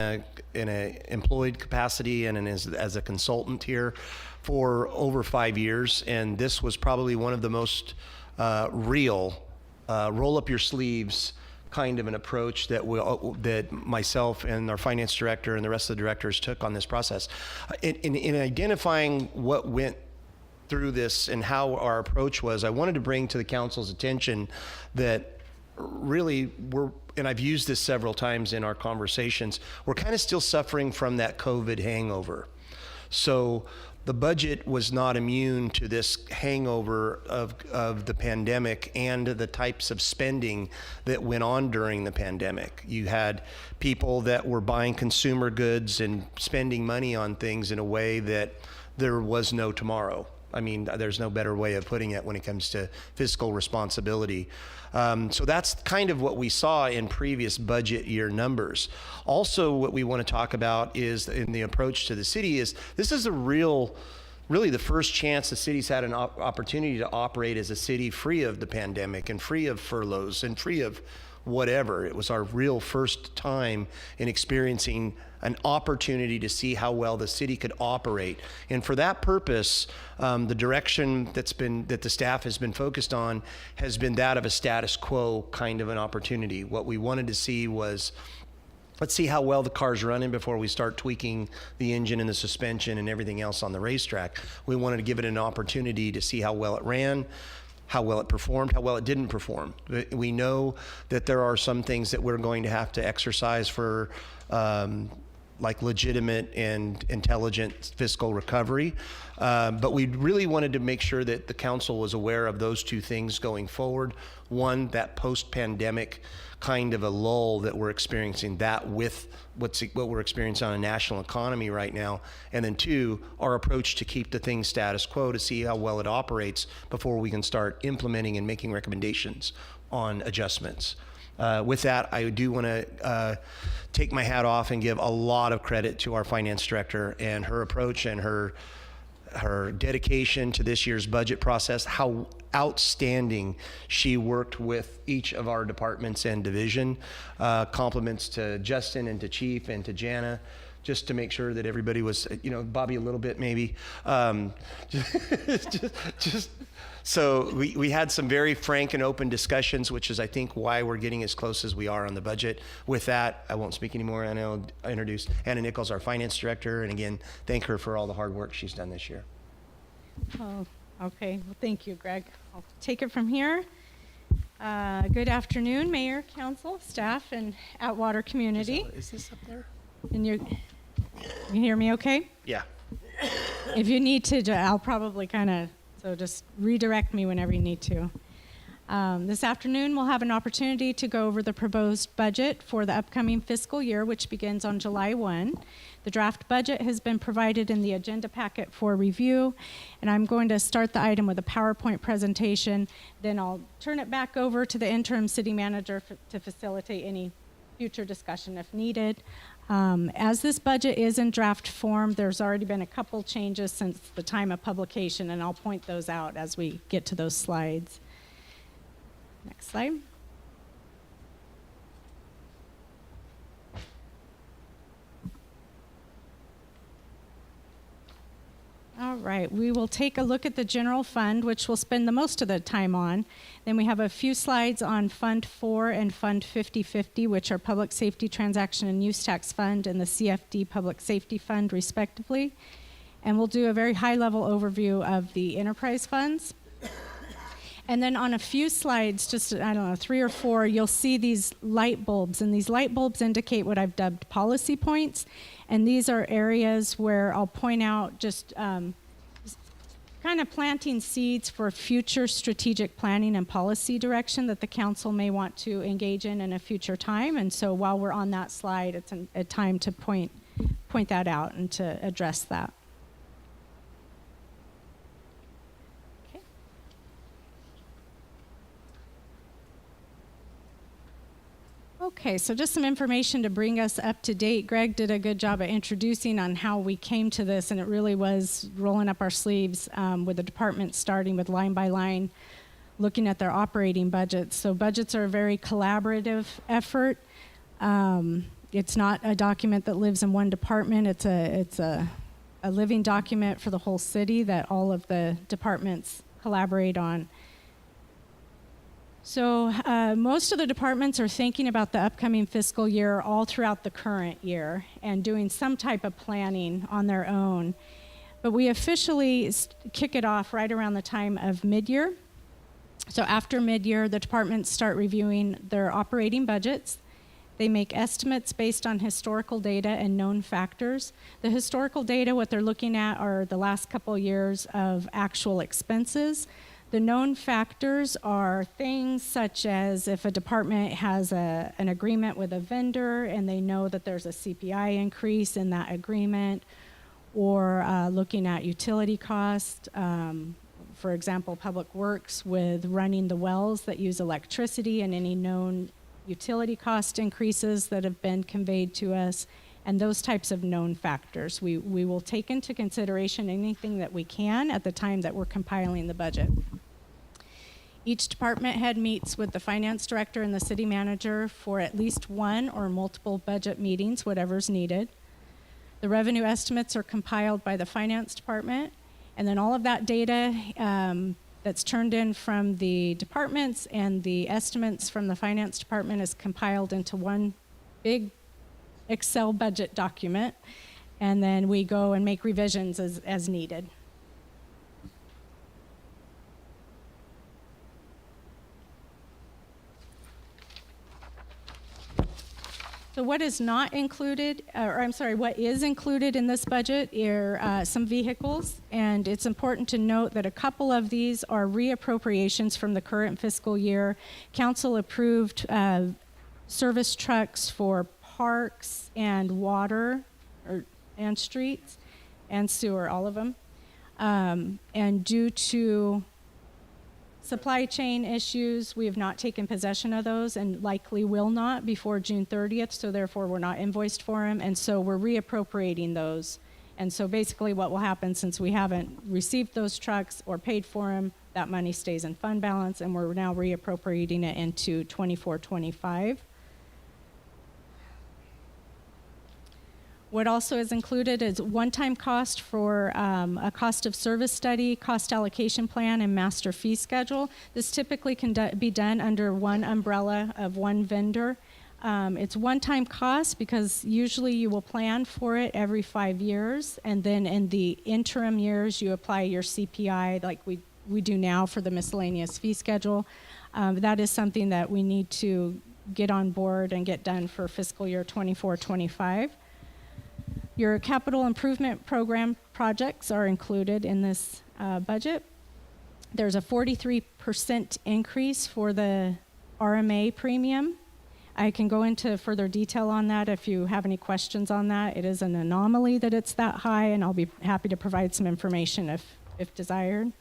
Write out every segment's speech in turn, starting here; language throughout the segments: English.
in a employed capacity and as a consultant here for over 5 years, and this was probably one of the most real roll up your sleeves kind of an approach that myself and our finance director and the rest of the directors took on this process. In identifying what went through this and how our approach was, I wanted to bring to the council's attention that really and I've used this several times in our conversations, we're kind of still suffering from that COVID hangover. So the budget was not immune to this hangover of the pandemic and the types of spending that went on during the pandemic. You had people that were buying consumer goods and spending money on things in a way that there was no tomorrow. I mean, there's no better way of putting it when it comes to fiscal responsibility. So that's kind of what we saw in previous budget year numbers. Also, what we want to talk about is in the approach to the city is this is really the first chance the city's had an opportunity to operate as a city free of the pandemic and free of furloughs and free of whatever. It was our real first time in experiencing an opportunity to see how well the city could operate. And for that purpose, the direction that the staff has been focused on has been that of a status quo kind of an opportunity. What we wanted to see was, let's see how well the car's running before we start tweaking the engine and the suspension and everything else on the racetrack. We wanted to give it an opportunity to see how well it ran, how well it performed, how well it didn't perform. We know that there are some things that we're going to have to exercise for like legitimate and intelligent fiscal recovery. But we really wanted to make sure that the council was aware of those two things going forward. One, that post-pandemic kind of a lull that we're experiencing, that with what we're experiencing on a national economy right now. And then two, our approach to keep the thing status quo to see how well it operates before we can start implementing and making recommendations on adjustments. With that, I do want to take my hat off and give a lot of credit to our finance director and her approach and her dedication to this year's budget process, how outstanding she worked with each of our departments and division. Compliments to Justin and to Chief and to Jana, just to make sure that everybody was, Bobby a little bit maybe. So we had some very frank and open discussions, which is, I think, why we're getting as close as we are on the budget. With that, I won't speak anymore. I know I introduced Anna Nichols, our finance director, and again, thank her for all the hard work she's done this year. Oh, okay. Well, thank you, Greg. I'll take it from here. Good afternoon, Mayor, Council, staff, and Atwater community. Is this up there? And you hear me okay? Yeah. If you need to, I'll probably so just redirect me whenever you need to. This afternoon, we'll have an opportunity to go over the proposed budget for the upcoming fiscal year, which begins on July 1. The draft budget has been provided in the agenda packet for review, and I'm going to start the item with a PowerPoint presentation. Then I'll turn it back over to the interim city manager to facilitate any future discussion if needed. As this budget is in draft form, there's already been a couple changes since the time of publication, and I'll point those out as we get to those slides. Next slide. All right, we will take a look at the general fund, which we'll spend the most of the time on. Then we have a few slides on Fund 4 and Fund 5050, which are Public Safety Transaction and Use Tax Fund and the CFD Public Safety Fund, respectively. And we'll do a very high-level overview of the enterprise funds. And then on a few slides, just, 3 or 4, you'll see these light bulbs. And these light bulbs indicate what I've dubbed policy points. And these are areas where I'll point out just kind of planting seeds for future strategic planning and policy direction that the council may want to engage in a future time. And so while we're on that slide, it's a time to point that out and to address that. Okay, so just some information to bring us up to date. Greg did a good job of introducing on how we came to this, and it really was rolling up our sleeves with the department starting with line by line, looking at their operating budgets. So budgets are a very collaborative effort. It's not a document that lives in one department. It's a living document for the whole city that all of the departments collaborate on. So most of the departments are thinking about the upcoming fiscal year all throughout the current year and doing some type of planning on their own. But we officially kick it off right around the time of mid-year. So after mid-year, the departments start reviewing their operating budgets. They make estimates based on historical data and known factors. The historical data, what they're looking at are the last couple years of actual expenses. The known factors are things such as if a department has an agreement with a vendor and they know that there's a CPI increase in that agreement, or looking at utility costs. For example, Public Works with running the wells that use electricity and any known utility cost increases that have been conveyed to us, and those types of known factors. We will take into consideration anything that we can at the time that we're compiling the budget. Each department head meets with the finance director and the city manager for at least one or multiple budget meetings, whatever's needed. The revenue estimates are compiled by the finance department, and then all of that data that's turned in from the departments and the estimates from the finance department is compiled into one big Excel budget document, and then we go and make revisions as needed. So what is not included, what is included in this budget are some vehicles, and it's important to note that a couple of these are reappropriations from the current fiscal year. Council approved service trucks for parks and water, and streets, and sewer, all of them. And due to supply chain issues, we have not taken possession of those and likely will not before June 30th, so therefore we're not invoiced for them, and so we're reappropriating those. And so basically what will happen, since we haven't received those trucks or paid for them, that money stays in fund balance, and we're now reappropriating it into 24-25. What also is included is one-time cost for a cost of service study, cost allocation plan, and master fee schedule. This typically can be done under one umbrella of one vendor. It's one-time cost because usually you will plan for it every 5 years, and then in the interim years you apply your CPI like we do now for the miscellaneous fee schedule. That is something that we need to get on board and get done for fiscal year 24-25. Your capital improvement program projects are included in this budget. There's a 43% increase for the RMA premium. I can go into further detail on that if you have any questions on that. It is an anomaly that it's that high, and I'll be happy to provide some information if desired.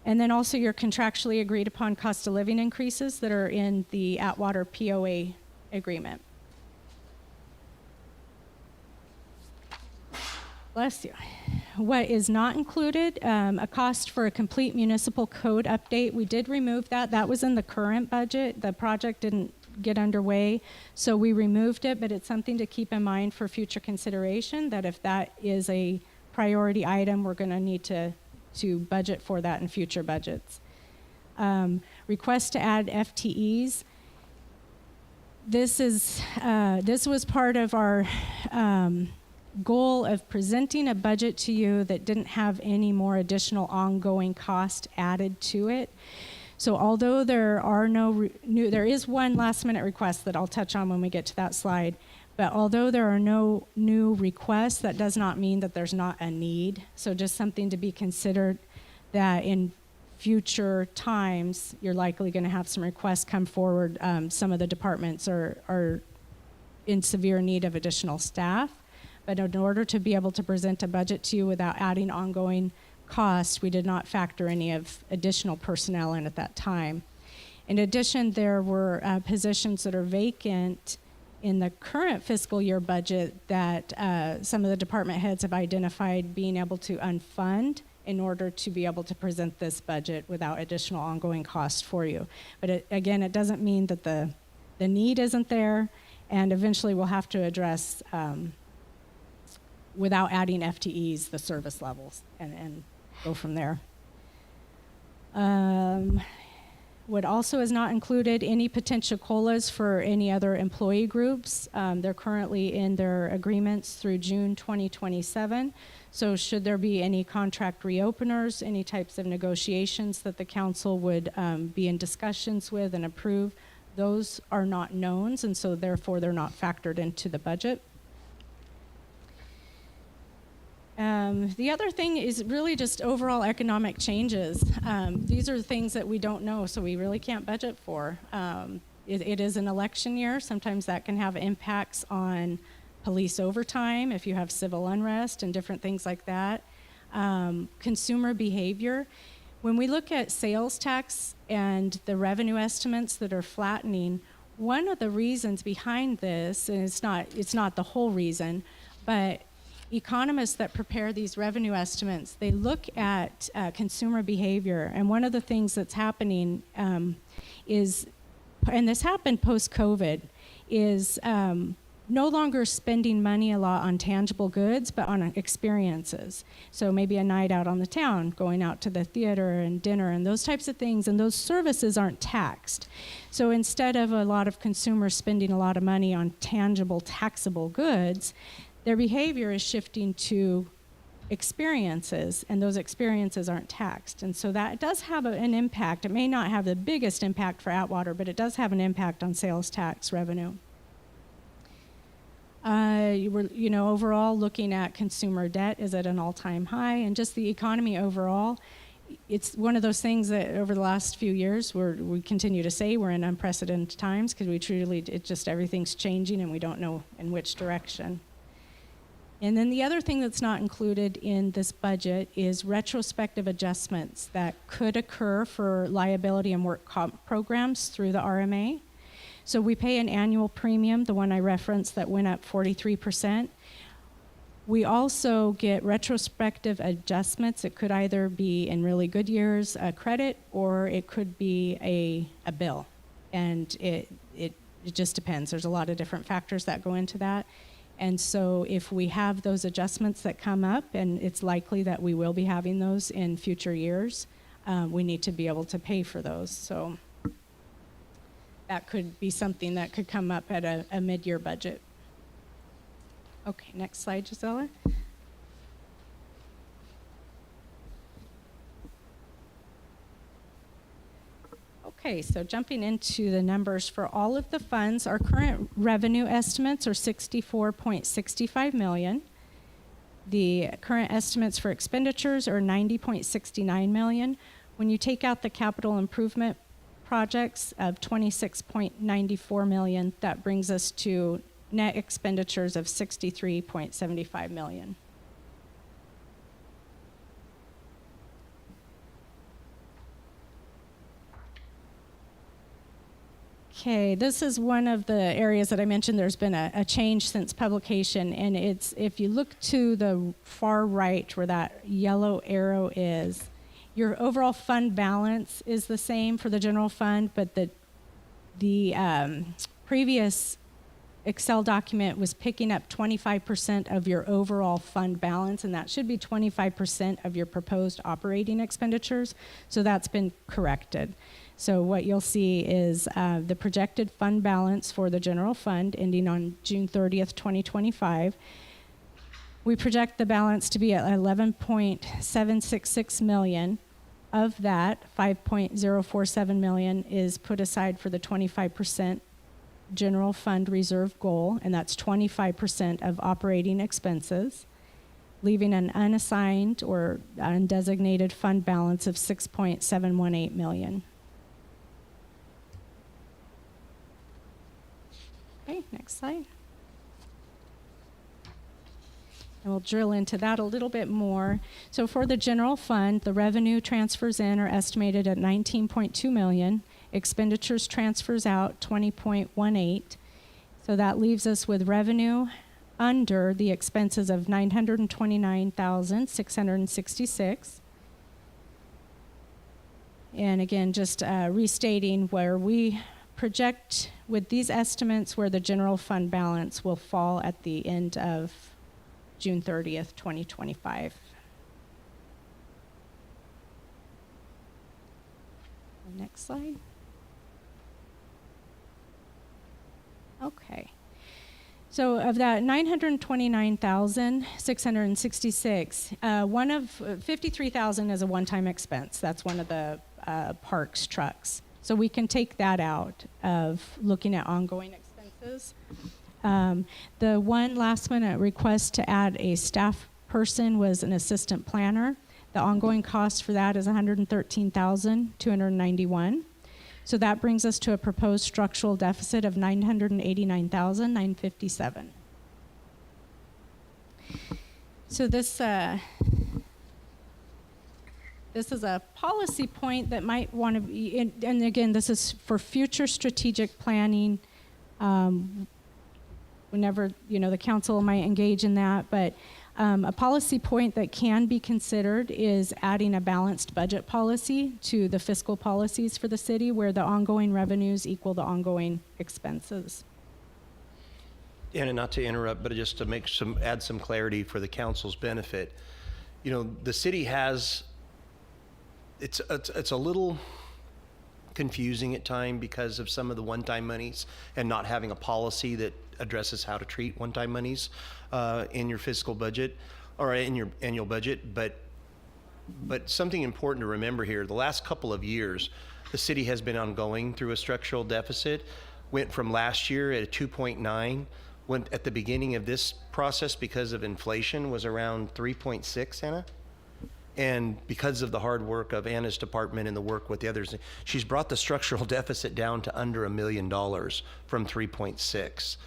And then also your contractually agreed upon cost of living increases that are in the Atwater POA agreement. Bless you. What is not included, a cost for a complete municipal code update. We did remove that. That was in the current budget. The project didn't get underway, so we removed it, but it's something to keep in mind for future consideration, that if that is a priority item, we're going to need to budget for that in future budgets. Request to add FTEs. This was part of our goal of presenting a budget to you that didn't have any more additional ongoing cost added to it. So although there are there is one last minute request that I'll touch on when we get to that slide, but although there are no new requests, that does not mean that there's not a need. So just something to be considered, that in future times, you're likely going to have some requests come forward. Some of the departments are in severe need of additional staff. But in order to be able to present a budget to you without adding ongoing costs, we did not factor any of additional personnel in at that time. In addition, there were positions that are vacant in the current fiscal year budget that some of the department heads have identified being able to unfund in order to be able to present this budget without additional ongoing costs for you. But again, it doesn't mean that the need isn't there. And eventually we'll have to address, without adding FTEs, the service levels and go from there. What also is not included, any potential COLAs for any other employee groups. They're currently in their agreements through June 2027. So should there be any contract reopeners, any types of negotiations that the council would be in discussions with and approve, those are not knowns, and so therefore they're not factored into the budget. The other thing is really just overall economic changes. These are things that we don't know, so we really can't budget for. It is an election year. Sometimes that can have impacts on police overtime if you have civil unrest and different things like that. Consumer behavior. When we look at sales tax and the revenue estimates that are flattening, one of the reasons behind this, and it's not the whole reason, but economists that prepare these revenue estimates, they look at consumer behavior. And one of the things that's happening is, and this happened post-COVID, is no longer spending money a lot on tangible goods, but on experiences. So maybe a night out on the town, going out to the theater and dinner and those types of things, and those services aren't taxed. So instead of a lot of consumers spending a lot of money on tangible, taxable goods, their behavior is shifting to experiences, and those experiences aren't taxed. And so that does have an impact. It may not have the biggest impact for Atwater, but it does have an impact on sales tax revenue. Overall looking at consumer debt is at an all-time high, and just the economy overall, it's one of those things that over the last few years we continue to say we're in unprecedented times, because everything's changing and we don't know in which direction. And then the other thing that's not included in this budget is retrospective adjustments that could occur for liability and work comp programs through the RMA. So we pay an annual premium, the one I referenced that went up 43%. We also get retrospective adjustments. It could either be in really good years a credit, or it could be a bill. And it just depends. There's a lot of different factors that go into that. And so if we have those adjustments that come up, and it's likely that we will be having those in future years, we need to be able to pay for those. So that could be something that could come up at a mid-year budget. Okay, next slide, Gisela. Okay, so jumping into the numbers for all of the funds, our current revenue estimates are $64.65 million. The current estimates for expenditures are $90.69 million. When you take out the capital improvement projects of $26.94 million, that brings us to net expenditures of $63.75 million. Okay, this is one of the areas that I mentioned there's been a change since publication, and it's, if you look to the far right where that yellow arrow is, your overall fund balance is the same for the general fund, but the previous Excel document was picking up 25% of your overall fund balance, and that should be 25% of your proposed operating expenditures, so that's been corrected. So what you'll see is the projected fund balance for the general fund ending on June 30th, 2025. We project the balance to be at $11.766 million. Of that, $5.047 million is put aside for the 25% general fund reserve goal, and that's 25% of operating expenses, leaving an unassigned or undesignated fund balance of $6.718 million. Okay, next slide. And we'll drill into that a little bit more. So for the general fund, the revenue transfers in are estimated at $19.2 million. Expenditures transfers out $20.18. So that leaves us with revenue under the expenses of $929,666. And again, just restating where we project with these estimates where the general fund balance will fall at the end of June 30th, 2025. Next slide. Okay. So of that 929,666, one of 53,000 is a one-time expense. That's one of the parks trucks. So we can take that out of looking at ongoing expenses. The one last minute request to add a staff person was an assistant planner. The ongoing cost for that is $113,291. So that brings us to a proposed structural deficit of $989,957. So this is a policy point that might want to be, and again, this is for future strategic planning. Whenever the council might engage in that, but a policy point that can be considered is adding a balanced budget policy to the fiscal policies for the city, where the ongoing revenues equal the ongoing expenses. And not to interrupt, but just to add some clarity for the council's benefit. The city has, it's a little confusing at times because of some of the one-time monies and not having a policy that addresses how to treat one-time monies in your fiscal budget or in your annual budget. But something important to remember here, the last couple of years, the city has been ongoing through a structural deficit, went from last year at a 2.9, went at the beginning of this process because of inflation was around 3.6, Anna? And because of the hard work of Anna's department and the work with the others, she's brought the structural deficit down to under $1 million from 3.6.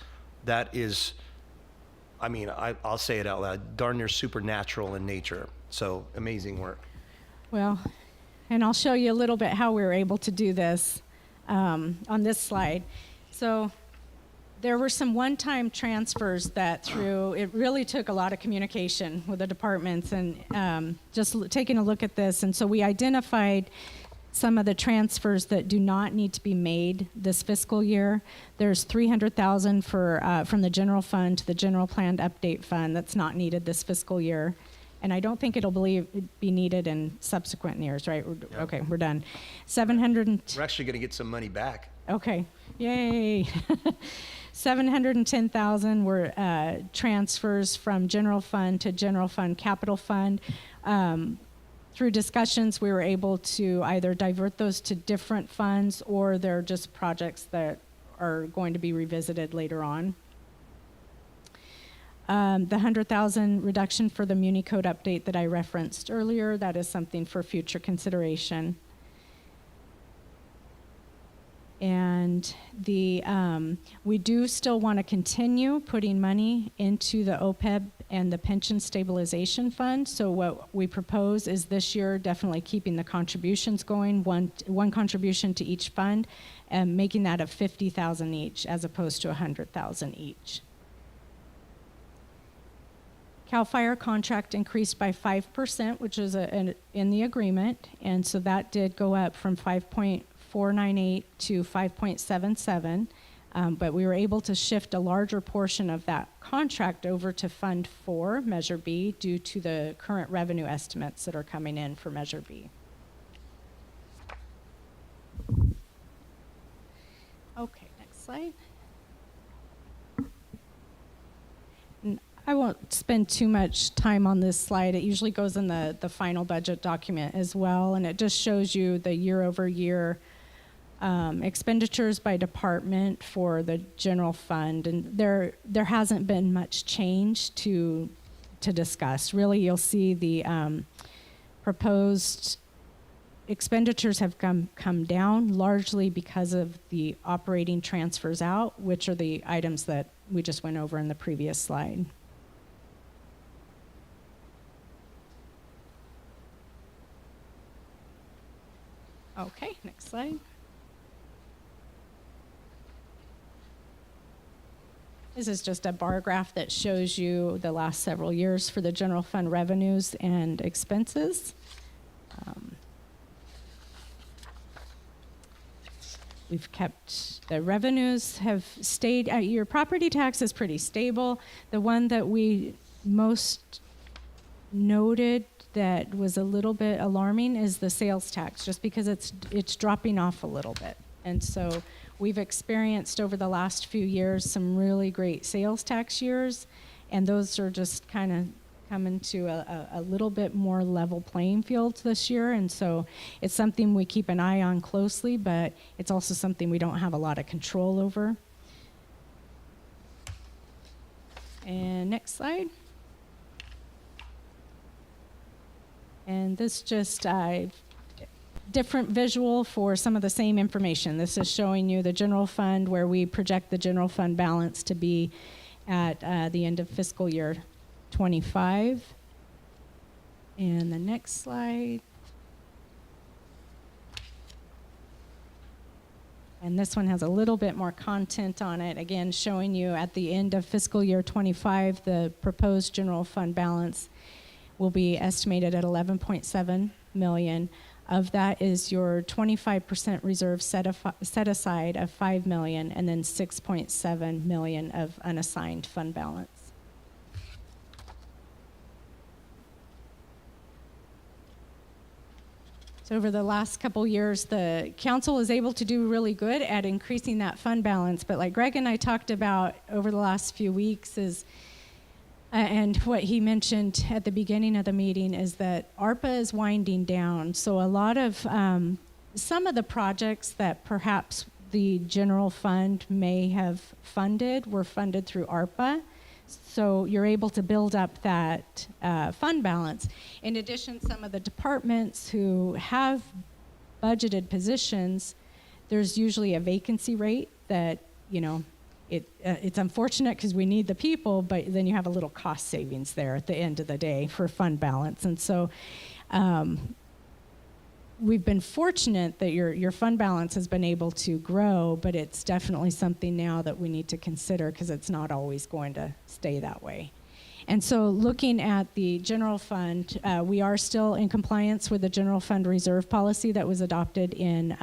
That is, I'll say it out loud, darn near supernatural in nature. So amazing work. Well, and I'll show you a little bit how we were able to do this on this slide. So there were some one-time transfers that it really took a lot of communication with the departments and just taking a look at this. And so we identified some of the transfers that do not need to be made this fiscal year. There's $300,000 from the general fund to the general planned update fund that's not needed this fiscal year. And I don't think it'll be needed in subsequent years, right? Yep. Okay, we're done. 700. We're actually going to get some money back. Okay, yay. 710,000 were transfers from general fund to general fund capital fund. Through discussions, we were able to either divert those to different funds or they're just projects that are going to be revisited later on. The 100,000 reduction for the Muni Code update that I referenced earlier, that is something for future consideration. And we do still want to continue putting money into the OPEB and the Pension Stabilization Fund. So what we propose is this year definitely keeping the contributions going, one contribution to each fund, and making that of 50,000 each as opposed to 100,000 each. CAL FIRE contract increased by 5%, which is in the agreement, and so that did go up from 5.498 to 5.77, but we were able to shift a larger portion of that contract over to Fund 4, Measure B, due to the current revenue estimates that are coming in for Measure B. Okay, next slide. I won't spend too much time on this slide. It usually goes in the final budget document as well, and it just shows you the year-over-year expenditures by department for the general fund, and there hasn't been much change to discuss. Really, you'll see the proposed expenditures have come down largely because of the operating transfers out, which are the items that we just went over in the previous slide. Okay, next slide. This is just a bar graph that shows you the last several years for the general fund revenues and expenses. We've kept, the revenues have stayed, your property tax is pretty stable. The one that we most noted that was a little bit alarming is the sales tax, just because it's dropping off a little bit. And so we've experienced over the last few years some really great sales tax years, and those are just kind of coming to a little bit more level playing field this year. And so it's something we keep an eye on closely, but it's also something we don't have a lot of control over. And next slide. And this just different visual for some of the same information. This is showing you the general fund, where we project the general fund balance to be at the end of fiscal year 25. And the next slide. And this one has a little bit more content on it, again showing you at the end of fiscal year 25 the proposed general fund balance will be estimated at 11.7 million. Of that is your 25% reserve set aside of 5 million, and then 6.7 million of unassigned fund balance. So over the last couple years, the council is able to do really good at increasing that fund balance. But like Greg and I talked about over the last few weeks is, and what he mentioned at the beginning of the meeting is that ARPA is winding down. So a lot of, some of the projects that perhaps the general fund may have funded were funded through ARPA. So you're able to build up that fund balance. In addition, some of the departments who have budgeted positions, there's usually a vacancy rate that, you know, it's unfortunate because we need the people, but then you have a little cost savings there at the end of the day for fund balance. And so we've been fortunate that your fund balance has been able to grow, but it's definitely something now that we need to consider because it's not always going to stay that way. And so looking at the general fund, we are still in compliance with the general fund reserve policy that was adopted in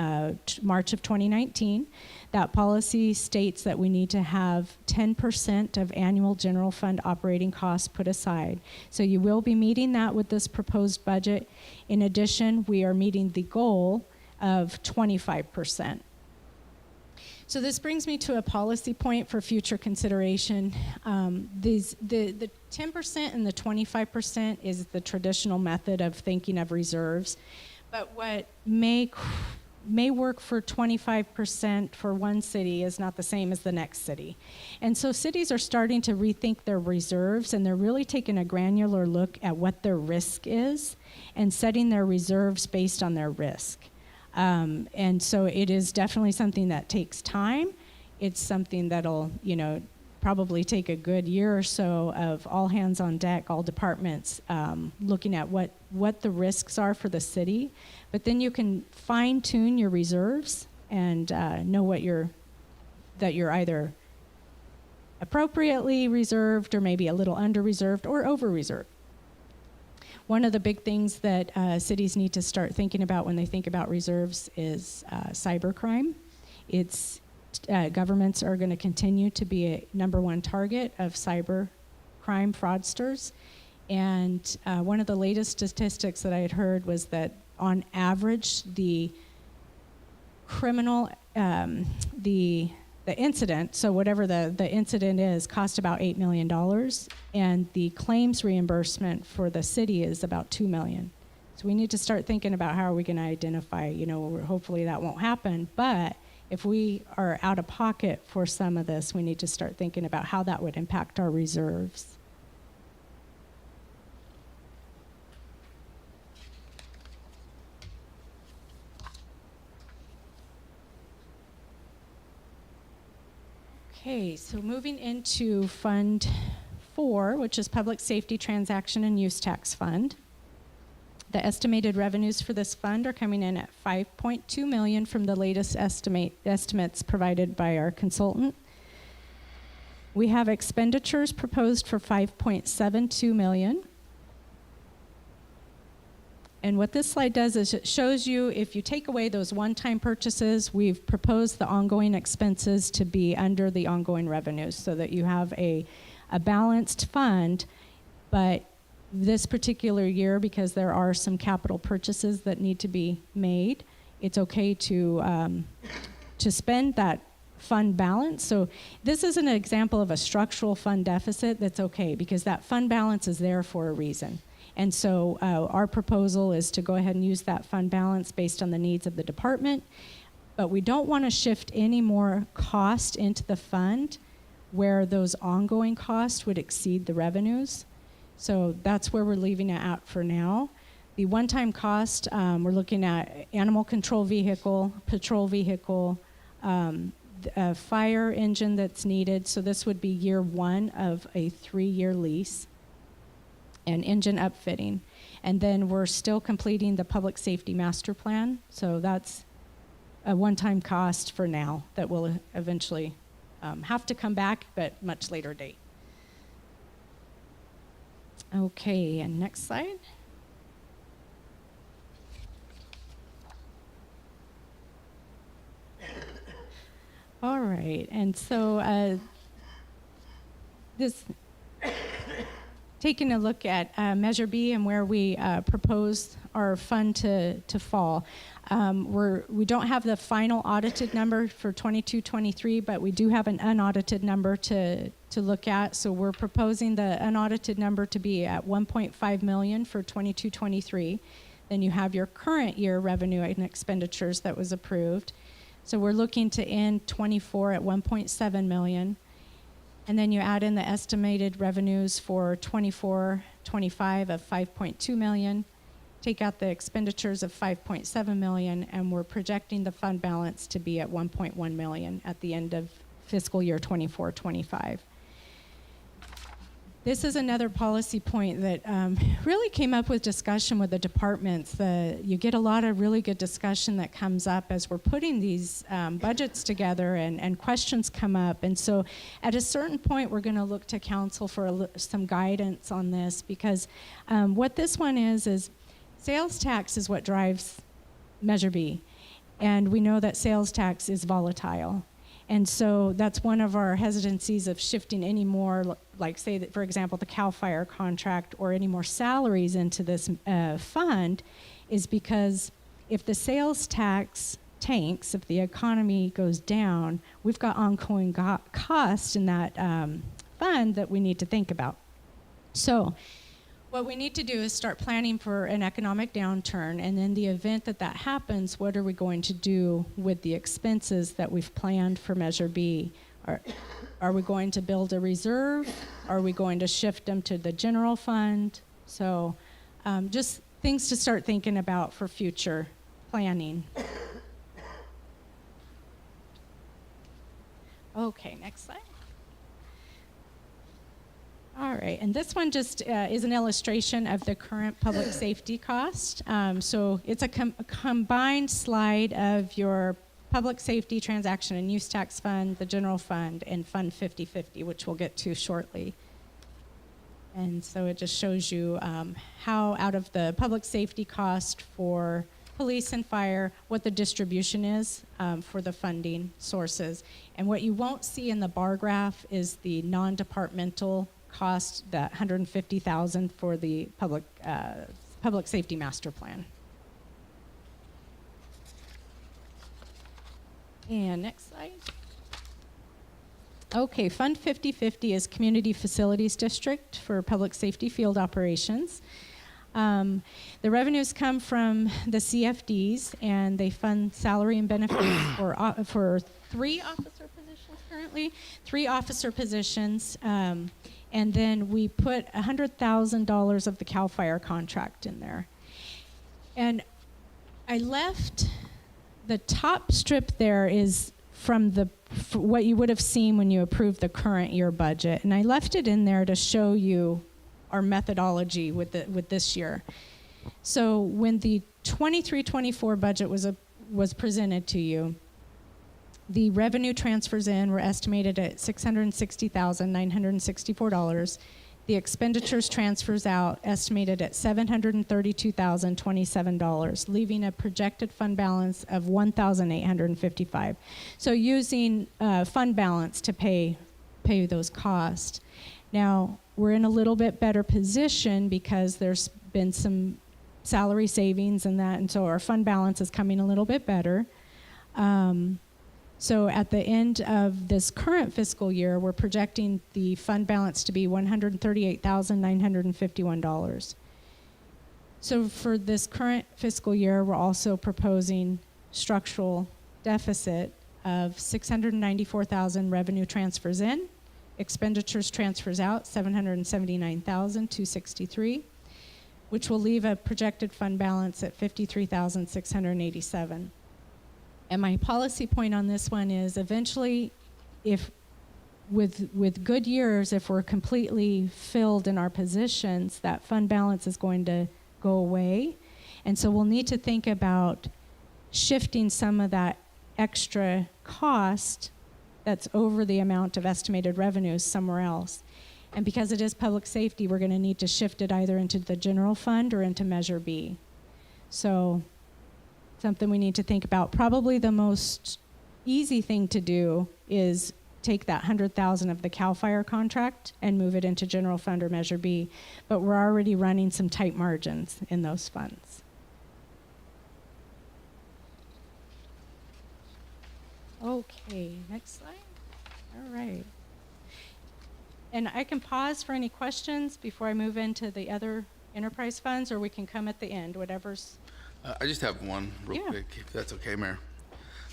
March of 2019. That policy states that we need to have 10% of annual general fund operating costs put aside. So you will be meeting that with this proposed budget. In addition, we are meeting the goal of 25%. So this brings me to a policy point for future consideration. The 10% and the 25% is the traditional method of thinking of reserves, but what may work for 25% for one city is not the same as the next city. And so cities are starting to rethink their reserves, and they're really taking a granular look at what their risk is and setting their reserves based on their risk. And so it is definitely something that takes time. It's something that'll, you know, probably take a good year or so of all hands on deck, all departments, looking at what the risks are for the city. But then you can fine tune your reserves and know that you're either appropriately reserved or maybe a little under reserved or over reserved. One of the big things that cities need to start thinking about when they think about reserves is cybercrime. Governments are going to continue to be a #1 target of cyber crime fraudsters. And one of the latest statistics that I had heard was that on average, the criminal, the incident, so whatever the incident is, cost about $8 million, and the claims reimbursement for the city is about $2 million. So we need to start thinking about how are we going to identify, you know, hopefully that won't happen, but if we are out of pocket for some of this, we need to start thinking about how that would impact our reserves. Okay, so moving into Fund 4, which is Public Safety Transaction and Use Tax Fund. The estimated revenues for this fund are coming in at $5.2 million from the latest estimates provided by our consultant. We have expenditures proposed for $5.72 million. And what this slide does is it shows you if you take away those one-time purchases, we've proposed the ongoing expenses to be under the ongoing revenues so that you have a balanced fund. But this particular year, because there are some capital purchases that need to be made, it's okay to spend that fund balance. So this is an example of a structural fund deficit that's okay because that fund balance is there for a reason. And so our proposal is to go ahead and use that fund balance based on the needs of the department, but we don't want to shift any more cost into the fund where those ongoing costs would exceed the revenues. So that's where we're leaving it at for now. The one-time cost, we're looking at animal control vehicle, patrol vehicle, a fire engine that's needed. So this would be year 1 of a 3-year lease, and engine upfitting. And then we're still completing the public safety master plan. So that's a one-time cost for now that will eventually have to come back, but much later date. Okay, and next slide. All right, and so this, taking a look at Measure B and where we propose our fund to fall. We don't have the final audited number for 22-23, but we do have an unaudited number to look at. So we're proposing the unaudited number to be at 1.5 million for 22-23. Then you have your current year revenue and expenditures that was approved. So we're looking to end 24 at 1.7 million. And then you add in the estimated revenues for 24-25 of 5.2 million, take out the expenditures of 5.7 million, and we're projecting the fund balance to be at 1.1 million at the end of fiscal year 24-25. This is another policy point that really came up with discussion with the departments. You get a lot of really good discussion that comes up as we're putting these budgets together, and questions come up. And so at a certain point, we're going to look to council for some guidance on this, because what this one is sales tax is what drives Measure B. And we know that sales tax is volatile. And so that's one of our hesitancies of shifting any more, like say that, for example, the CAL FIRE contract or any more salaries into this fund, is because if the sales tax tanks, if the economy goes down, we've got ongoing cost in that fund that we need to think about. So what we need to do is start planning for an economic downturn, and in the event that that happens, what are we going to do with the expenses that we've planned for Measure B? Are we going to build a reserve? Are we going to shift them to the general fund? So just things to start thinking about for future planning. Okay, next slide. All right, and this one just is an illustration of the current public safety cost. So it's a combined slide of your public safety transaction and use tax fund, the general fund, and Fund 50/50, which we'll get to shortly. And so it just shows you how out of the public safety cost for police and fire, what the distribution is for the funding sources. And what you won't see in the bar graph is the non-departmental cost, that $150,000 for the public safety master plan. And next slide. Okay, Fund 50/50 is Community Facilities District for public safety field operations. The revenues come from the CFDs, and they fund salary and benefits for 3 officer positions currently, 3 officer positions. And then we put $100,000 of the CAL FIRE contract in there. And I left the top strip there is from what you would have seen when you approved the current year budget. And I left it in there to show you our methodology with this year. So when the 23-24 budget was presented to you, the revenue transfers in were estimated at $660,964. The expenditures transfers out estimated at $732,027, leaving a projected fund balance of $1,855. So using fund balance to pay those costs. Now, we're in a little bit better position because there's been some salary savings and that, and so our fund balance is coming a little bit better. So at the end of this current fiscal year, we're projecting the fund balance to be $138,951. So for this current fiscal year, we're also proposing structural deficit of $694,000 revenue transfers in, expenditures transfers out $779,263, which will leave a projected fund balance at $53,687. And my policy point on this one is eventually, if with good years, if we're completely filled in our positions, that fund balance is going to go away. And so we'll need to think about shifting some of that extra cost that's over the amount of estimated revenues somewhere else. And because it is public safety, we're going to need to shift it either into the general fund or into Measure B. So something we need to think about. Probably the most easy thing to do is take that $100,000 of the CAL FIRE contract and move it into general fund or Measure B. But we're already running some tight margins in those funds. Okay, next slide. All right. And I can pause for any questions before I move into the other enterprise funds, or we can come at the end, whatever's. I just have one real quick, if that's okay, Mayor.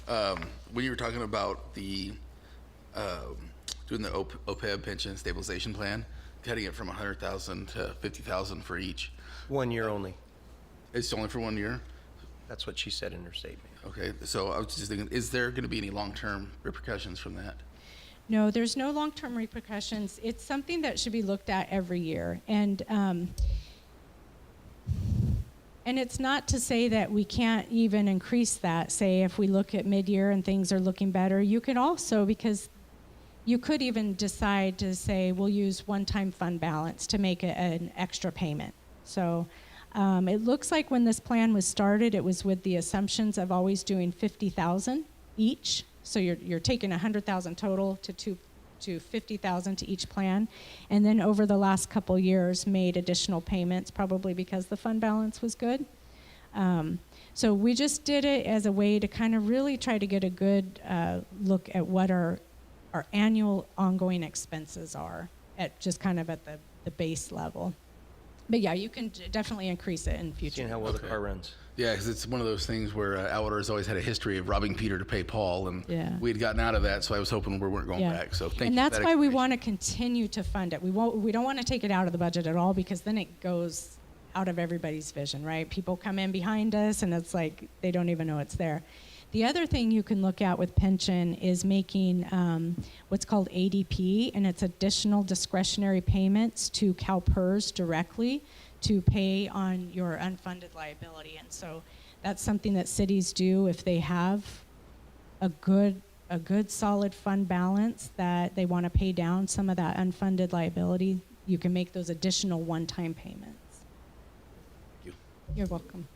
When you were talking about the doing the OPEB pension stabilization plan, cutting it from 100,000 to 50,000 for each. 1 year only. It's only for 1 year? That's what she said in her statement. Okay, so I was just thinking, is there going to be any long-term repercussions from that? No, there's no long-term repercussions. It's something that should be looked at every year. And it's not to say that we can't even increase that. Say if we look at mid-year and things are looking better, you could also, because you could even decide to say we'll use one-time fund balance to make an extra payment. So it looks like when this plan was started, it was with the assumptions of always doing 50,000 each. So you're taking 100,000 total to 50,000 to each plan, and then over the last couple years made additional payments, probably because the fund balance was good. So we just did it as a way to kind of really try to get a good look at what our annual ongoing expenses are at just kind of at the base level. But yeah, you can definitely increase it in future. Seeing how well the car runs. Yeah, because it's one of those things where Outwater has always had a history of robbing Peter to pay Paul, and Yeah. we had gotten out of that, so I was hoping we weren't going back. So thank you. And for that's that why we explanation. want to continue to fund it. We don't want to take it out of the budget at all, because then it goes out of everybody's vision, right? People come in behind us and it's like they don't even know it's there. The other thing you can look at with pension is making what's called ADP, and it's additional discretionary payments to CalPERS directly to pay on your unfunded liability. And so that's something that cities do if they have a good solid fund balance that they want to pay down some of that unfunded liability. You can make those additional one-time payments. Thank you. You're welcome.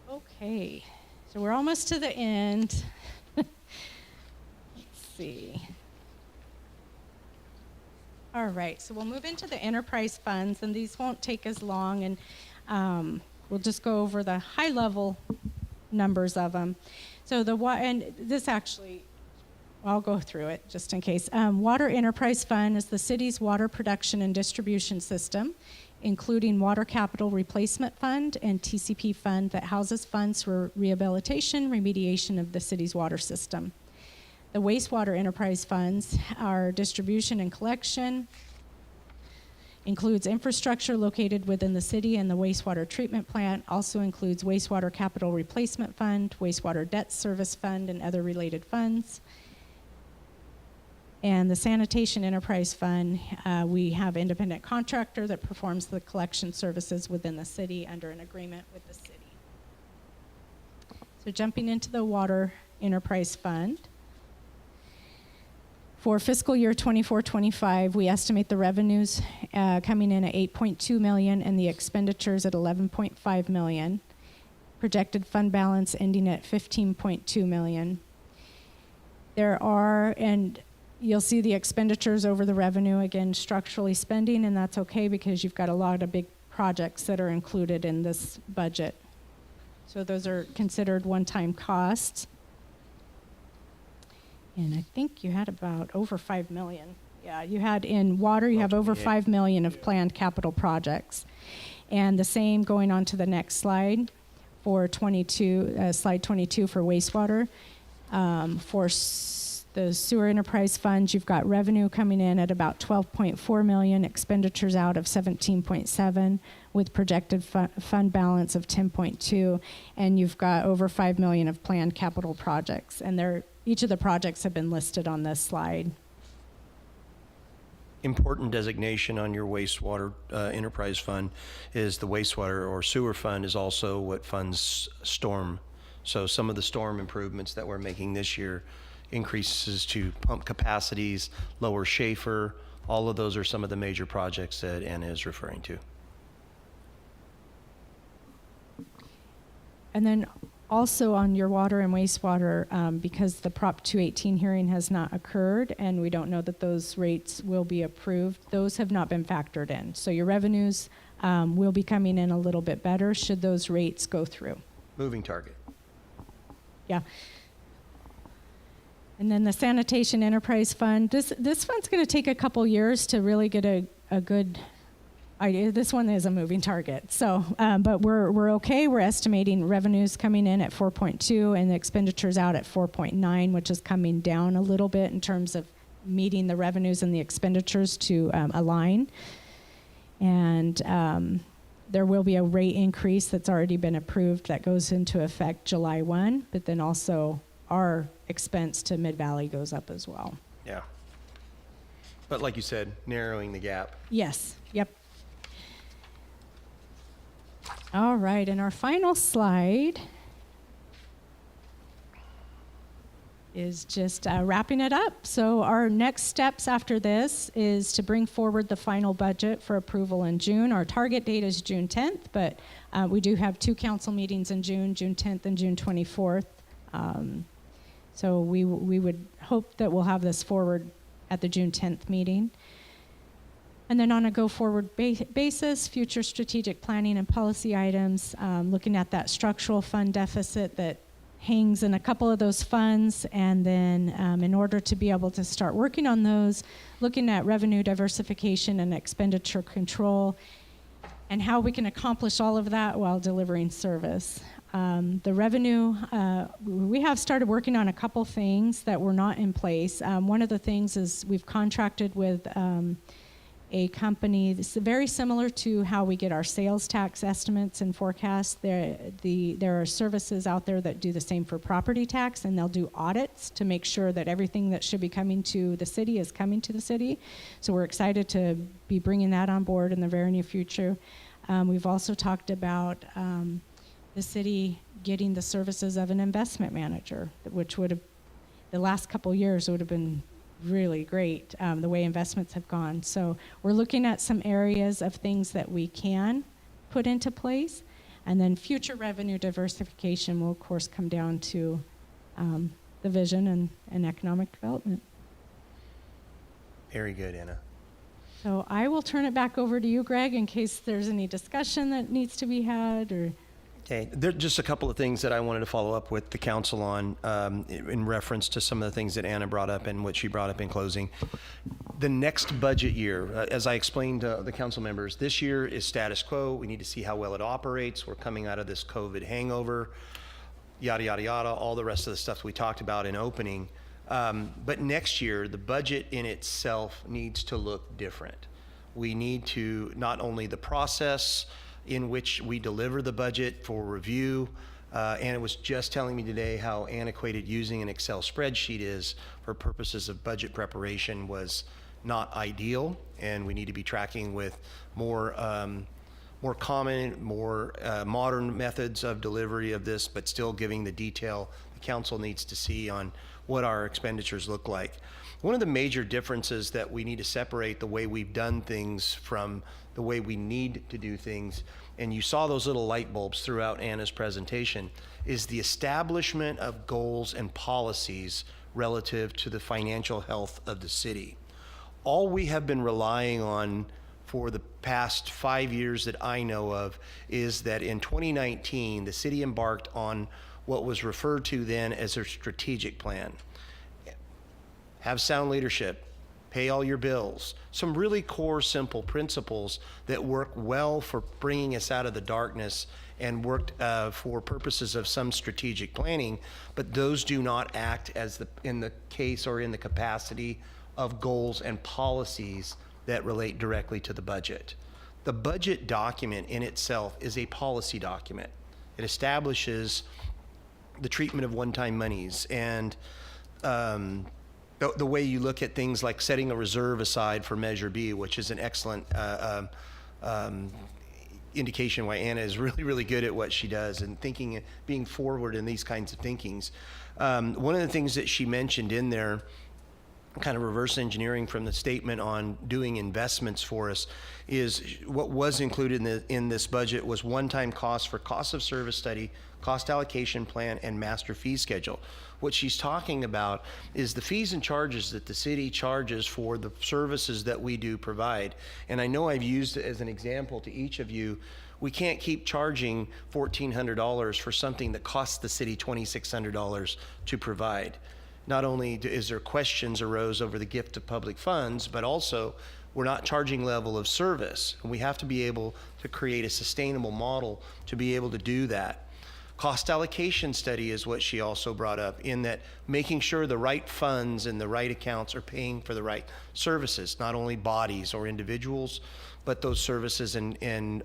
Okay, so we're almost to the end. Let's see. All right, so we'll move into the enterprise funds, and these won't take as long, and we'll just go over the high-level numbers of them. So and this actually, I'll go through it just in case. Water Enterprise Fund is the city's water production and distribution system, including Water Capital Replacement Fund and TCP Fund that houses funds for rehabilitation, remediation of the city's water system. The wastewater enterprise funds are distribution and collection, includes infrastructure located within the city and the wastewater treatment plant, also includes wastewater capital replacement fund, wastewater debt service fund, and other related funds. And the sanitation enterprise fund, we have independent contractor that performs the collection services within the city under an agreement with the city. So jumping into the water enterprise fund. For fiscal year 24-25, we estimate the revenues coming in at 8.2 million and the expenditures at 11.5 million. Projected fund balance ending at 15.2 million. There are, and you'll see the expenditures over the revenue, again, structurally spending, and that's okay because you've got a lot of big projects that are included in this budget. So those are considered one-time costs. And I think you had about over 5 million. Yeah, you had in water, you have over 5 million of planned capital projects. And the same going on to the next slide for 22, slide 22 for wastewater. The sewer enterprise funds, you've got revenue coming in at about 12.4 million, expenditures out of 17.7, with projected fund balance of 10.2, and you've got over 5 million of planned capital projects, and each of the projects have been listed on this slide. Important designation on your wastewater enterprise fund is the wastewater or sewer fund is also what funds storm. So some of the storm improvements that we're making this year, increases to pump capacities, lower Schaefer, all of those are some of the major projects that Anna is referring to. And then also on your water and wastewater, because the Prop 218 hearing has not occurred and we don't know that those rates will be approved, those have not been factored in. So your revenues will be coming in a little bit better should those rates go through. Moving target. Yeah. And then the sanitation enterprise fund, this fund's going to take a couple years to really get a good idea. This one is a moving target. So, but we're okay. We're estimating revenues coming in at 4.2 and the expenditures out at 4.9, which is coming down a little bit in terms of meeting the revenues and the expenditures to align. And there will be a rate increase that's already been approved that goes into effect July 1, but then also our expense to Mid-Valley goes up as well. Yeah. But like you said, narrowing the gap. Yes, yep. All right, and our final slide is just wrapping it up. So our next steps after this is to bring forward the final budget for approval in June. Our target date is June 10th, but we do have 2 council meetings in June 10th and June 24th. So we would hope that we'll have this forward at the June 10th meeting. And then on a go-forward basis, future strategic planning and policy items, looking at that structural fund deficit that hangs in a couple of those funds, and then in order to be able to start working on those, looking at revenue diversification and expenditure control, and how we can accomplish all of that while delivering service. The revenue, we have started working on a couple things that were not in place. One of the things is we've contracted with a company that's very similar to how we get our sales tax estimates and forecasts. There are services out there that do the same for property tax, and they'll do audits to make sure that everything that should be coming to the city is coming to the city. So we're excited to be bringing that on board in the very near future. We've also talked about the city getting the services of an investment manager, which would have, the last couple years would have been really great, the way investments have gone. So we're looking at some areas of things that we can put into place, and then future revenue diversification will of course come down to the vision and economic development. Very good, Anna. So I will turn it back over to you, Greg, in case there's any discussion that needs to be had, or Okay, there are just a couple of things that I wanted to follow up with the council on in reference to some of the things that Anna brought up and what she brought up in closing. The next budget year, as I explained to the council members, this year is status quo. We need to see how well it operates. We're coming out of this COVID hangover, yada, yada, yada, all the rest of the stuff we talked about in opening. But next year, the budget in itself needs to look different. We need to, not only the process in which we deliver the budget for review. Anna was just telling me today how antiquated using an Excel spreadsheet is for purposes of budget preparation was not ideal, and we need to be tracking with more common, more modern methods of delivery of this, but still giving the detail the council needs to see on what our expenditures look like. One of the major differences that we need to separate the way we've done things from the way we need to do things, and you saw those little light bulbs throughout Anna's presentation, is the establishment of goals and policies relative to the financial health of the city. All we have been relying on for the past 5 years that I know of is that in 2019, the city embarked on what was referred to then as a strategic plan. Have sound leadership, pay all your bills, some really core simple principles that work well for bringing us out of the darkness and worked for purposes of some strategic planning, but those do not act as in the case or in the capacity of goals and policies that relate directly to the budget. The budget document in itself is a policy document. It establishes the treatment of one-time monies and the way you look at things like setting a reserve aside for Measure B, which is an excellent indication why Anna is really, really good at what she does and thinking, being forward in these kinds of thinkings. One of the things that she mentioned in there, kind of reverse engineering from the statement on doing investments for us, is what was included in this budget was one-time costs for cost of service study, cost allocation plan, and master fee schedule. What she's talking about is the fees and charges that the city charges for the services that we do provide. And I know I've used it as an example to each of you. We can't keep charging $1,400 for something that costs the city $2,600 to provide. Not only is there questions arose over the gift of public funds, but also we're not charging level of service. And we have to be able to create a sustainable model to be able to do that. Cost allocation study is what she also brought up, in that making sure the right funds and the right accounts are paying for the right services, not only bodies or individuals, but those services and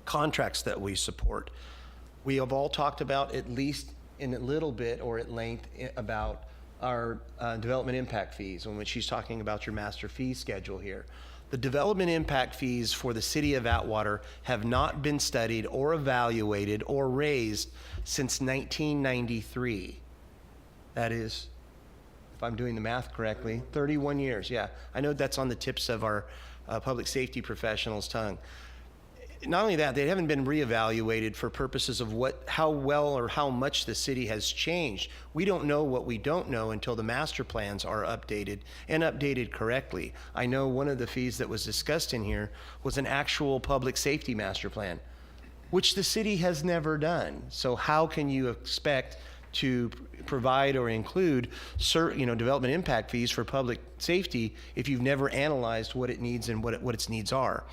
contracts that we support. We have all talked about, at least in a little bit or at length, about our development impact fees, when she's talking about your master fee schedule here. The development impact fees for the city of Atwater have not been studied or evaluated or raised since 1993. That is, if I'm doing the math correctly, 31 years. Yeah, I know that's on the tips of our public safety professionals' tongue. Not only that, they haven't been reevaluated for purposes of how well or how much the city has changed. We don't know what we don't know until the master plans are updated and updated correctly. I know one of the fees that was discussed in here was an actual public safety master plan, which the city has never done. So how can you expect to provide or include development impact fees for public safety if you've never analyzed what it needs and what its needs are?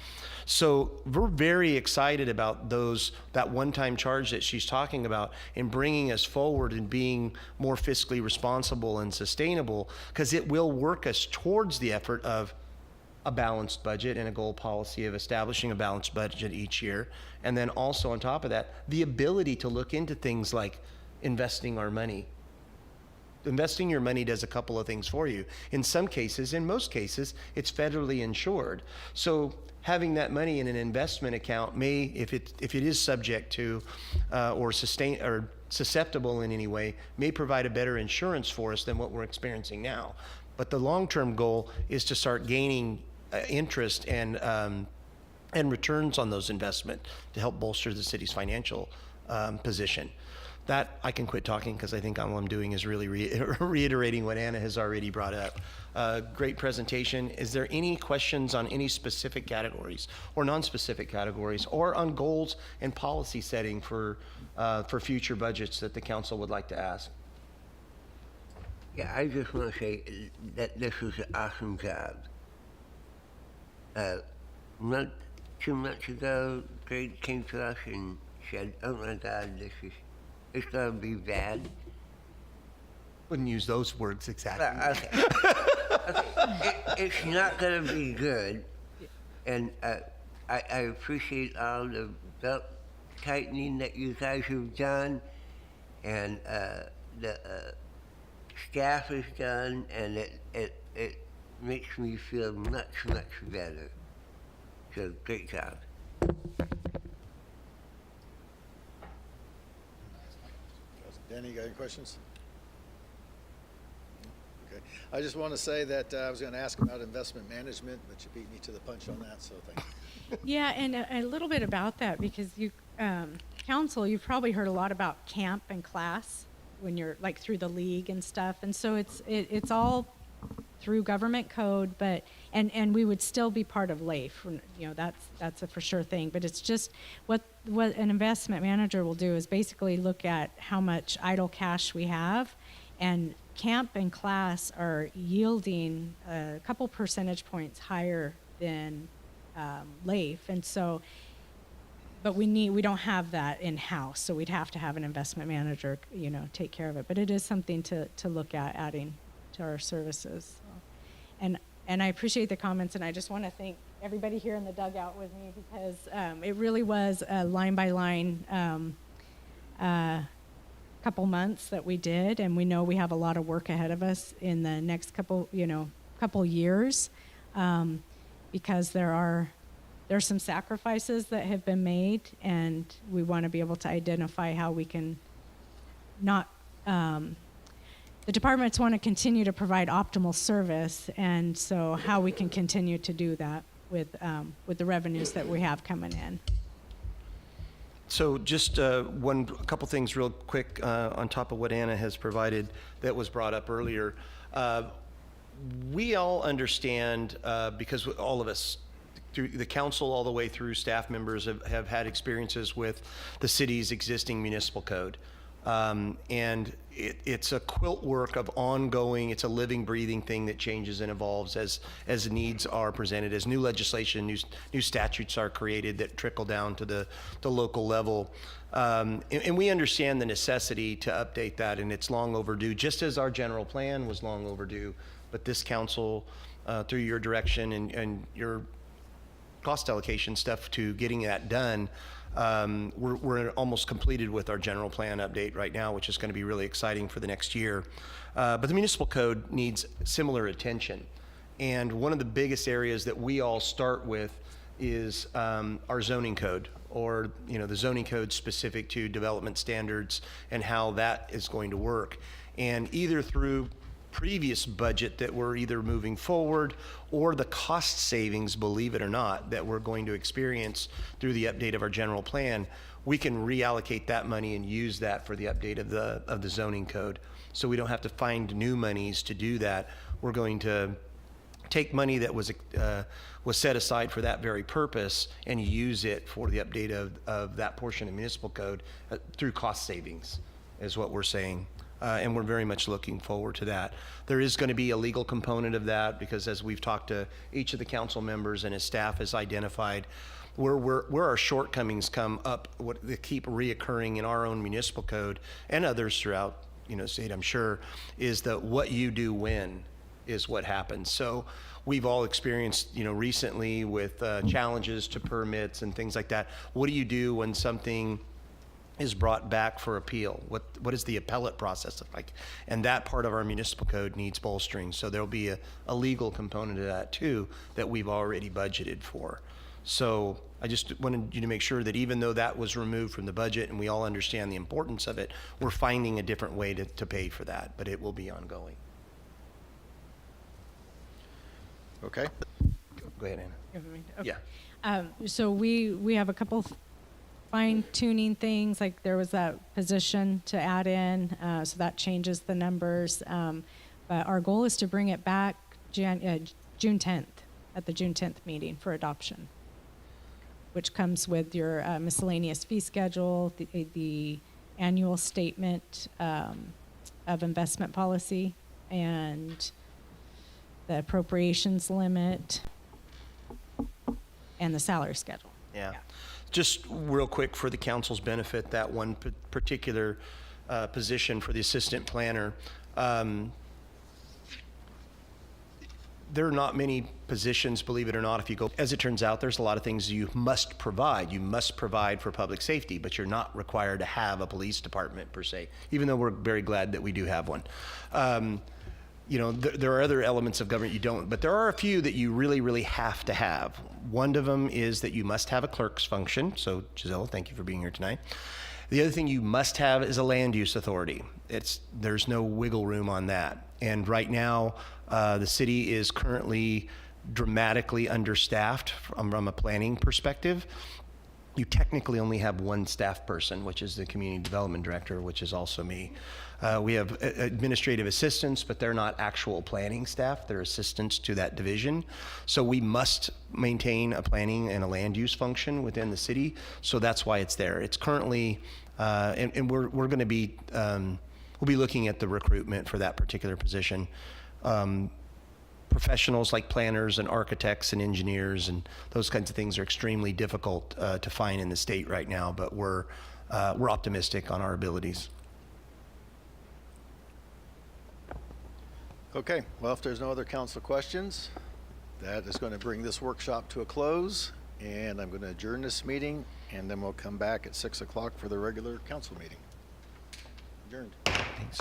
So we're very excited about that one-time charge that she's talking about in bringing us forward and being more fiscally responsible and sustainable, because it will work us towards the effort of a balanced budget and a goal policy of establishing a balanced budget each year. And then also on top of that, the ability to look into things like investing our money. Investing your money does a couple of things for you. In some cases, in most cases, it's federally insured. So having that money in an investment account may, if it is subject to or susceptible in any way, may provide a better insurance for us than what we're experiencing now. But the long-term goal is to start gaining interest and returns on those investments to help bolster the city's financial position. That I can quit talking, because I think all I'm doing is really reiterating what Anna has already brought up. Great presentation. Is there any questions on any specific categories or non-specific categories, or on goals and policy setting for future budgets that the council would like to ask? Yeah, I just want to say that this was an awesome job. Not too much ago, Greg came to us and said, "Oh my God, it's gonna be bad." Wouldn't use those words exactly. Okay. It's not gonna be good, and I appreciate all the belt tightening that you guys have done, and the staff has done, and it makes me feel much better. So great job. Danny, you got any questions? Okay. I just want to say that I was going to ask about investment management, but you beat me to the punch on that, so thank you. Yeah, and a little bit about that because you, council, you've probably heard a lot about camp and class when you're like through the league and stuff, and so it's all through government code, but and we would still be part of LAIF, you know, that's a for sure thing. But it's just what an investment manager will do is basically look at how much idle cash we have, and camp and class are yielding a couple percentage points higher than LAIF, and so. But we don't have that in house, so we'd have to have an investment manager, you know, take care of it. But it is something to look at adding to our services. So. And I appreciate the comments, and I just want to thank everybody here in the dugout with me because it really was a line by line couple months that we did, and we know we have a lot of work ahead of us in the next couple years because there's some sacrifices that have been made, and we want to be able to identify how we can not. The departments want to continue to provide optimal service, and so how we can continue to do that with the revenues that we have coming in. So just a couple things real quick on top of what Anna has provided that was brought up earlier. We all understand, because all of us, through the council all the way through staff members have had experiences with the city's existing municipal code. And it's a quilt work of ongoing, it's a living, breathing thing that changes and evolves as needs are presented, as new legislation, new statutes are created that trickle down to the local level. And we understand the necessity to update that, and it's long overdue, just as our general plan was long overdue. But this council, through your direction and your cost allocation stuff to getting that done, we're almost completed with our general plan update right now, which is going to be really exciting for the next year. But the municipal code needs similar attention. And one of the biggest areas that we all start with is our zoning code, or the zoning code specific to development standards and how that is going to work. And either through previous budget that we're either moving forward or the cost savings, believe it or not, that we're going to experience through the update of our general plan, we can reallocate that money and use that for the update of the zoning code. So we don't have to find new monies to do that. We're going to take money that was set aside for that very purpose and use it for the update of that portion of municipal code through cost savings, is what we're saying. And we're very much looking forward to that. There is going to be a legal component of that because, as we've talked to each of the council members and as staff has identified, where our shortcomings come up, what they keep reoccurring in our own municipal code and others throughout state, I'm sure, is that what you do when is what happens. So we've all experienced, recently with challenges to permits and things like that. What do you do when something is brought back for appeal? What is the appellate process like? And that part of our municipal code needs bolstering. So there'll be a legal component of that too that we've already budgeted for. So I just wanted you to make sure that even though that was removed from the budget and we all understand the importance of it, we're finding a different way to pay for that, but it will be ongoing. Okay. Go ahead, Anna. Okay. Yeah. So we have a couple fine-tuning things, like there was that position to add in, so that changes the numbers. But our goal is to bring it back June 10th, at the June 10th meeting for adoption, which comes with your miscellaneous fee schedule, the annual statement of investment policy, and the appropriations limit, and the salary schedule. Yeah. Just real quick for the council's benefit, that one particular position for the assistant planner, there are not many positions, believe it or not, if you go, as it turns out, there's a lot of things you must provide. You must provide for public safety, but you're not required to have a police department per se, even though we're very glad that we do have one. There are other elements of government you don't, but there are a few that you really, really have to have. One of them is that you must have a clerk's function. So, Giselle, thank you for being here tonight. The other thing you must have is a land use authority. There's no wiggle room on that. And right now, the city is currently dramatically understaffed from a planning perspective. You technically only have one staff person, which is the community development director, which is also me. We have administrative assistants, but they're not actual planning staff. They're assistants to that division. So we must maintain a planning and a land use function within the city. So that's why it's there. It's currently, and we're going to be, we'll be looking at the recruitment for that particular position. Professionals like planners and architects and engineers and those kinds of things are extremely difficult to find in the state right now, but we're optimistic on our abilities. Okay, well, if there's no other council questions, that is going to bring this workshop to a close, and I'm going to adjourn this meeting, and then we'll come back at 6 o'clock for the regular council meeting. Adjourned. Thanks.